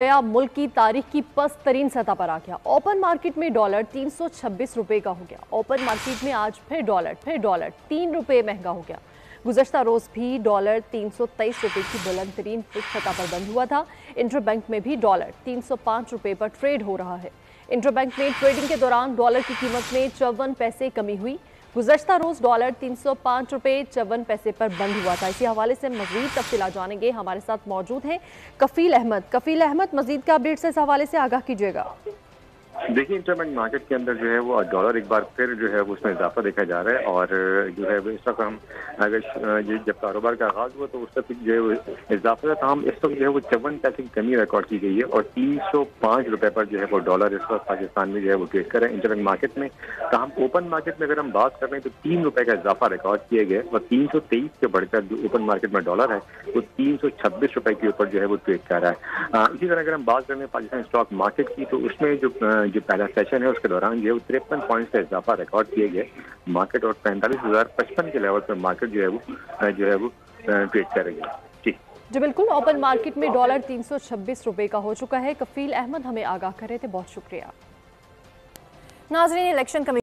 गया, मुल्क की तारीख की पस्त तरीन सतह पर आ गया। ओपन मार्केट में डॉलर 326 रुपए का हो गया। ओपन मार्केट में आज फिर डॉलर 3 रुपए महंगा हो गया। गुज़श्ता रोज भी डॉलर 323 रुपए की बुलंद तरीन सतह पर बंद हुआ था। इंटरबैंक में भी डॉलर 305 रुपए पर ट्रेड हो रहा है। इंटरबैंक में ट्रेडिंग के दौरान डॉलर की कीमत में 54 पैसे कमी हुई। गुज़श्ता रोज डॉलर 305 रुपए 54 पैसे पर बंद हुआ था। इसी हवाले से मजीद तफसीलात जानेंगे। हमारे साथ मौजूद हैं कफील अहमद, मजीद का अपडेट्स इस हवाले से आगाह कीजिएगा। देखिए, इंटरबैंक मार्केट के अंदर जो है वो डॉलर एक बार फिर जो है वो उसमें इजाफा देखा जा रहा है और जो है वो इस वक्त हम अगर जब कारोबार का आगाज हुआ तो उस वक्त जो है वो इजाफा था। हम इस वक्त जो है वो 54 पैसे की कमी रिकॉर्ड की गई है और 305 रुपए पर जो है वो डॉलर इस वक्त पाकिस्तान में जो है वो ट्रेड कर रहे हैं इंटरबैंक मार्केट में। तो हम ओपन मार्केट में अगर हम बात कर रहे हैं तो 3 रुपए का इजाफा रिकॉर्ड किए गए और 323 से बढ़कर जो ओपन मार्केट में डॉलर है वो 326 रुपए के ऊपर जो है वो ट्रेड कर रहा है। इसी तरह अगर हम बात करें पाकिस्तान स्टॉक मार्केट की तो उसमें जो पहला सेशन है उसके दौरान जो है 53 पॉइंट्स का इजाफा रिकॉर्ड किए गए मार्केट और 45,055 के लेवल पर मार्केट जो है वो ट्रेड कर रही है। जी बिल्कुल, ओपन मार्केट में डॉलर 326 रुपए का हो चुका है। कफील अहमद हमें आगाह कर रहे थे, बहुत शुक्रिया। नाज़रीन, इलेक्शन कमीशन